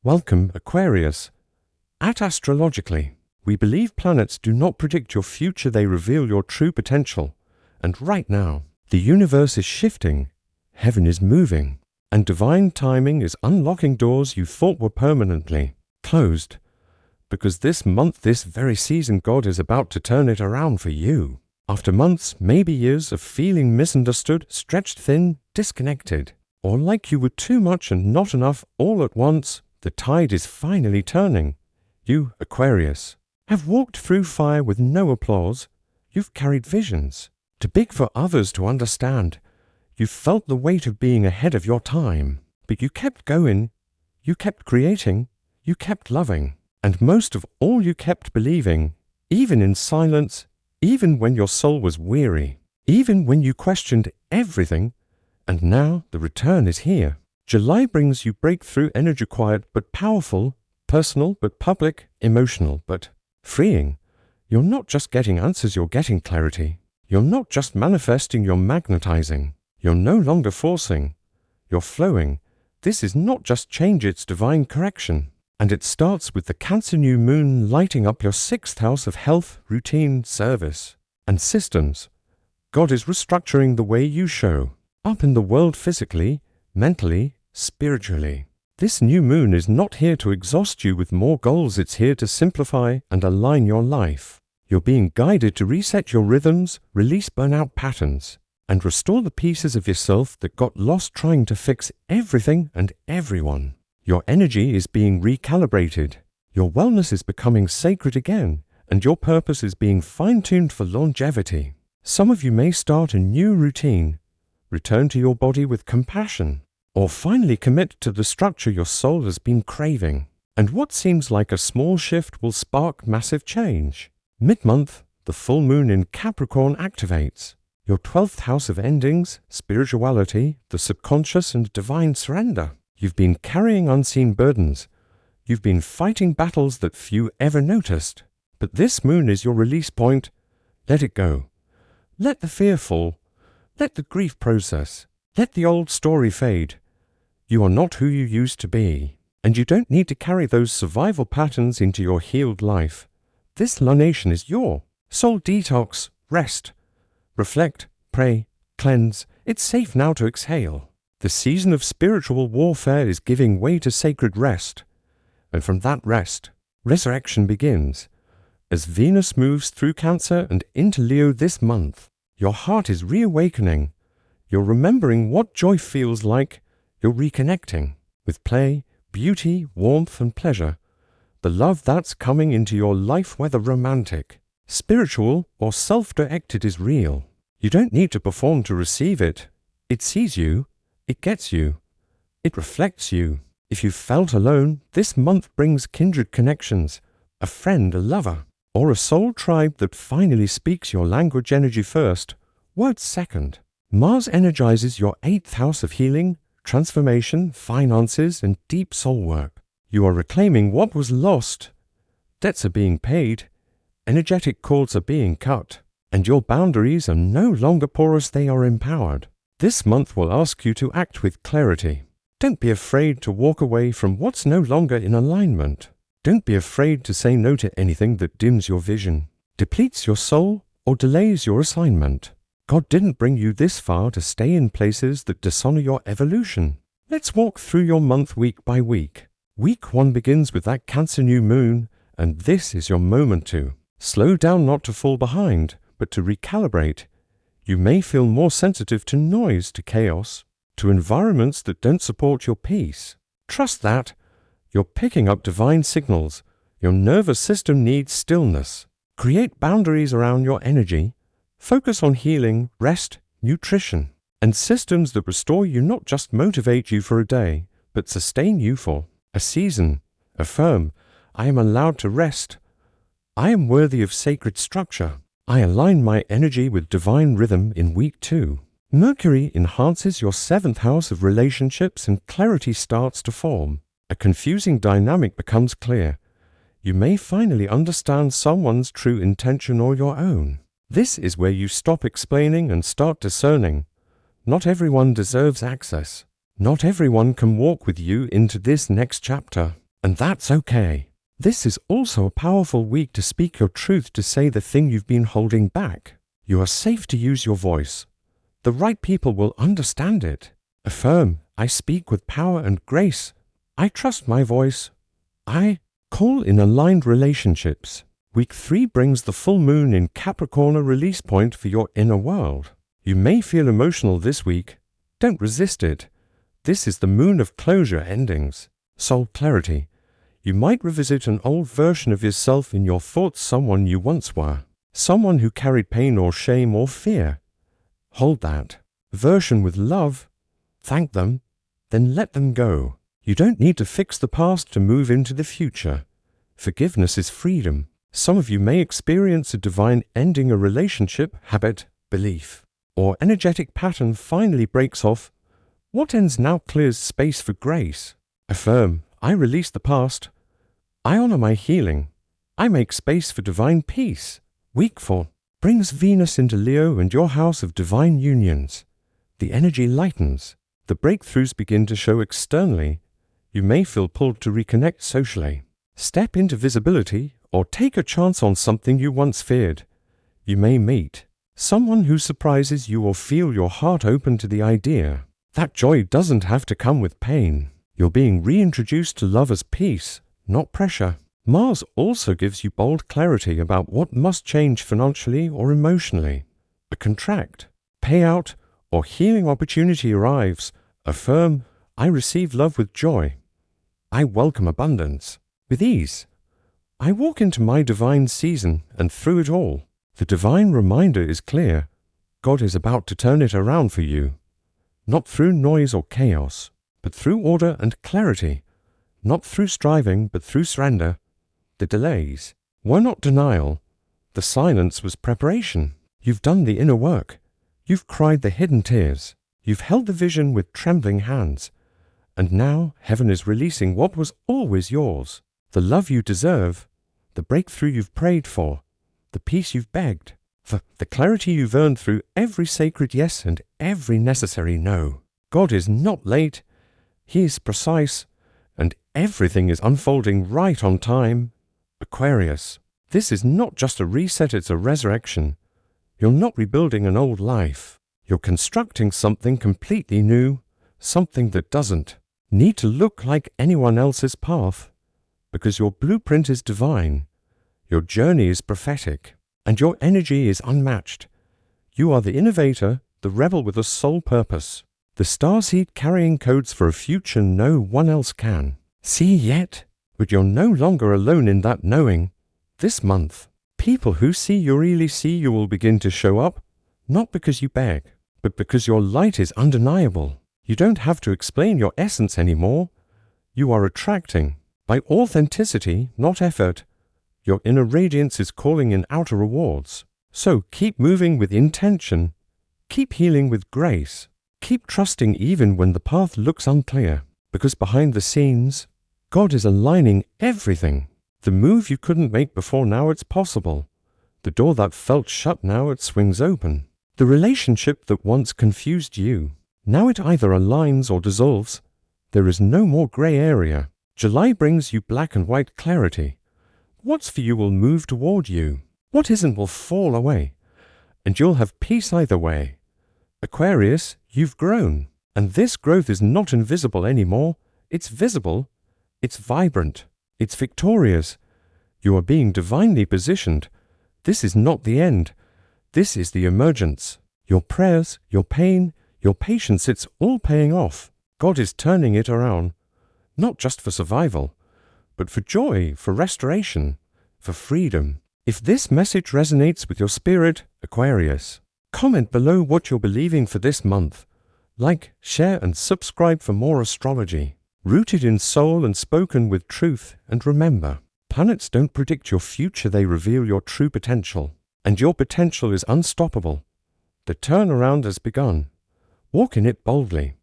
Welcome, Aquarius. At Astrologically, we believe planets do not predict your future, they reveal your true potential. And right now, the universe is shifting, heaven is moving, and divine timing is unlocking doors you thought were permanently closed. Because this month, this very season, God is about to turn it around for you. After months, maybe years of feeling misunderstood, stretched thin, disconnected, or like you were too much and not enough all at once, the tide is finally turning. You, Aquarius, have walked through fire with no applause. You've carried visions, too big for others to understand. You felt the weight of being ahead of your time, but you kept going, you kept creating, you kept loving, and most of all you kept believing, even in silence, even when your soul was weary, even when you questioned everything. And now the return is here. July brings you breakthrough energy, quiet but powerful, personal but public, emotional but freeing. You're not just getting answers, you're getting clarity. You're not just manifesting, you're magnetizing. You're no longer forcing, you're flowing. This is not just change, it's divine correction. And it starts with the Cancer new moon lighting up your 6th house of health, routine, service, and systems. God is restructuring the way you show up in the world physically, mentally, spiritually. This new moon is not here to exhaust you with more goals, it's here to simplify and align your life. You're being guided to reset your rhythms, release burnout patterns, and restore the pieces of yourself that got lost trying to fix everything and everyone. Your energy is being recalibrated. Your wellness is becoming sacred again, and your purpose is being fine-tuned for longevity. Some of you may start a new routine, return to your body with compassion, or finally commit to the structure your soul has been craving. And what seems like a small shift will spark massive change. Mid-month, the full moon in Capricorn activates your 12th house of endings, spirituality, the subconscious, and divine surrender. You've been carrying unseen burdens. You've been fighting battles that few ever noticed. But this moon is your release point. Let it go. Let the fear fall. Let the grief process. Let the old story fade. You are not who you used to be, and you don't need to carry those survival patterns into your healed life. This lunation is your soul detox. Rest, reflect, pray, cleanse. It's safe now to exhale. The season of spiritual warfare is giving way to sacred rest, and from that rest, resurrection begins. As Venus moves through Cancer and into Leo this month, your heart is reawakening. You're remembering what joy feels like. You're reconnecting with play, beauty, warmth, and pleasure. The love that's coming into your life, whether romantic, spiritual, or self-directed, is real. You don't need to perform to receive it. It sees you. It gets you. It reflects you. If you felt alone, this month brings kindred connections, a friend, a lover, or a soul tribe that finally speaks your language. Energy first, words second. Mars energizes your 8th house of healing, transformation, finances, and deep soul work. You are reclaiming what was lost. Debts are being paid. Energetic cords are being cut. And your boundaries are no longer porous, they are empowered. This month will ask you to act with clarity. Don't be afraid to walk away from what's no longer in alignment. Don't be afraid to say no to anything that dims your vision, depletes your soul, or delays your assignment. God didn't bring you this far to stay in places that dishonor your evolution. Let's walk through your month week by week. Week 1 begins with that Cancer new moon, and this is your moment to slow down, not to fall behind, but to recalibrate. You may feel more sensitive to noise, to chaos, to environments that don't support your peace. Trust that. You're picking up divine signals. Your nervous system needs stillness. Create boundaries around your energy. Focus on healing, rest, nutrition, and systems that restore you, not just motivate you for a day, but sustain you for a season. Affirm, I am allowed to rest. I am worthy of sacred structure. I align my energy with divine rhythm in week 2. Mercury enhances your 7th house of relationships, and clarity starts to form. A confusing dynamic becomes clear. You may finally understand someone's true intention or your own. This is where you stop explaining and start discerning. Not everyone deserves access. Not everyone can walk with you into this next chapter. and that's okay. This is also a powerful week to speak your truth, to say the thing you've been holding back. You are safe to use your voice. The right people will understand it. Affirm, I speak with power and grace. I trust my voice. I call in aligned relationships. Week 3 brings the full moon in Capricorn, a release point for your inner world. You may feel emotional this week. Don't resist it. This is the moon of closure, endings, soul clarity. You might revisit an old version of yourself in your thoughts, someone you once were, someone who carried pain or shame or fear. Hold that version with love. Thank them, then let them go. You don't need to fix the past to move into the future. Forgiveness is freedom. Some of you may experience a divine ending, a relationship, habit, belief, or energetic pattern finally breaks off. What ends now clears space for grace. Affirm, I release the past. I honor my healing. I make space for divine peace. Week 4 brings Venus into Leo and your house of divine unions. The energy lightens. The breakthroughs begin to show externally. You may feel pulled to reconnect socially. Step into visibility or take a chance on something you once feared. You may meet someone who surprises you or feel your heart open to the idea. That joy doesn't have to come with pain. You're being reintroduced to love as peace, not pressure. Mars also gives you bold clarity about what must change financially or emotionally. A contract, payout, or healing opportunity arrives. Affirm, I receive love with joy. I welcome abundance with ease. I walk into my divine season, and through it all, the divine reminder is clear. God is about to turn it around for you. Not through noise or chaos, but through order and clarity. Not through striving, but through surrender. The delays were not denial. The silence was preparation. You've done the inner work. You've cried the hidden tears. You've held the vision with trembling hands. And now heaven is releasing what was always yours. The love you deserve, the breakthrough you've prayed for, the peace you've begged, the clarity you've earned through every sacred yes and every necessary no. God is not late. He is precise, and everything is unfolding right on time. Aquarius, this is not just a reset, it's a resurrection. You're not rebuilding an old life. You're constructing something completely new, something that doesn't need to look like anyone else's path, because your blueprint is divine, your journey is prophetic, and your energy is unmatched. You are the innovator, the rebel with a sole purpose, the starseed carrying codes for a future no one else can see yet, but you're no longer alone in that knowing. This month, people who see you really see you will begin to show up, not because you beg, but because your light is undeniable. You don't have to explain your essence anymore. You are attracting by authenticity, not effort. Your inner radiance is calling in outer rewards. So keep moving with intention. Keep healing with grace. Keep trusting even when the path looks unclear, because behind the scenes, God is aligning everything. The move you couldn't make before, now it's possible. The door that felt shut, now it swings open. The relationship that once confused you, now it either aligns or dissolves. There is no more gray area. July brings you black and white clarity. What's for you will move toward you. What isn't will fall away. And you'll have peace either way. Aquarius, you've grown. And this growth is not invisible anymore. It's visible. It's vibrant. It's victorious. You are being divinely positioned. This is not the end. This is the emergence. Your prayers, your pain, your patience, it's all paying off. God is turning it around. Not just for survival, but for joy, for restoration, for freedom. If this message resonates with your spirit, Aquarius, comment below what you're believing for this month. Like, share, and subscribe for more astrology, rooted in soul and spoken with truth. And remember, planets don't predict your future, they reveal your true potential. And your potential is unstoppable. The turnaround has begun. Walk in it boldly.